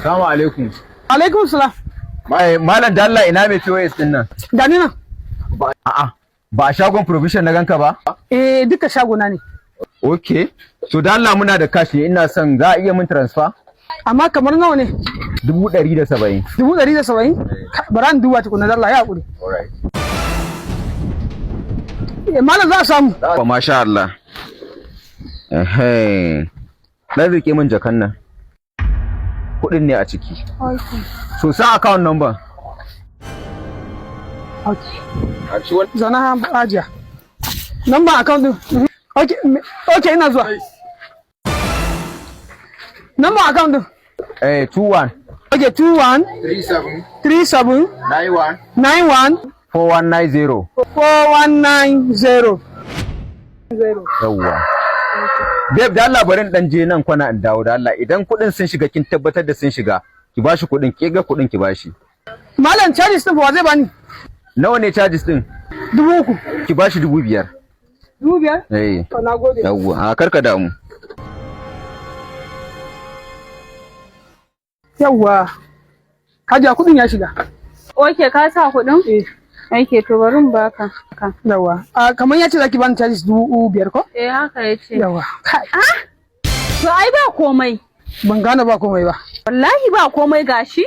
Assalamu alaikum. Alaikum salam. Malam da Allah ina mai POS din nan? Gani nan. A'a, ba a shagon provision na ganka ba? Duka shagona ne. Okay. To da Allah muna da cash ne, ina son za a iya min transfer? Amma kamar nawa ne? 170. 170? Bara in duba tukuna da Allah ya hakuri. Alright. Malam za a samu. Masha Allah. Dan rike min jakan nan. Kudin ne a ciki. So sa account number. Okay. Zana ajiya. Number account din. Okay, ina zuwa. Number account din. 21. Okay, 21 37 91 4190. 4190. Yawwa. Babe da Allah bari dan je nan kwana in dawo da Allah idan kudin sun shiga kin tabbatar da sun shiga ki bashi kudin ki ga kudin ki bashi. Malam charges din fa zai bani? Nawa ne charges din? 3000. Ki bashi 5000. 5000? To nagode. Yawwa, a karka damu. Yawwa. Hajiya kudin ya shiga. Oke ka sa kudin? Ake to bari in baka. Yawa. Kamar yace zaki bani charges 5000 ko? Haka yace. Yawa. To ai ba komai. Ban gane ba komai ba. Wallahi ba komai gashi.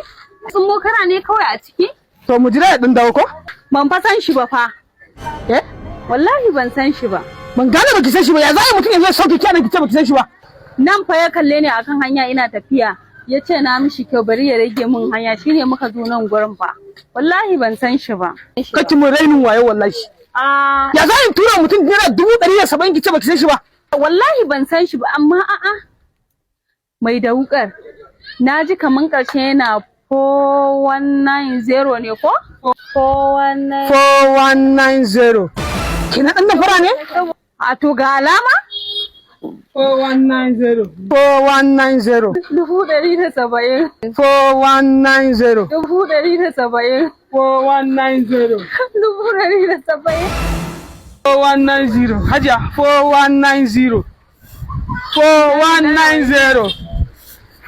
Sun mokara ne kawai a ciki? To mu jira ya din dawo ko? Ban fa san shi ba fa. Wallahi ban san shi ba. Ban gane baki san shi ba. Ya zai mutum ya zo sauke ki anan ki ce baki san shi ba. Nan fa ya kalle ni akan hanya ina tafiya. Ya ce na mishi kyau bari ya rage min hanya shine muka zo nan gurin fa. Wallahi ban san shi ba. Kace mu rainin waye wallahi. Ya za in tura mutum naira 170 ki ce baki san shi ba. Wallahi ban san shi ba amma a'a. Mai da wukar. Naji kaman karshe yana 4190 ne ko? 4190. Kina dan da fara ne? A to ga alama? 4190. 4190. 170. 4190. 170. 4190. 170. 4190. Hajiya 4190. 4190.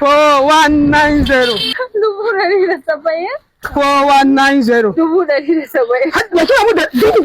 4190. 170. 4190. 170. Ya kira mu da dubu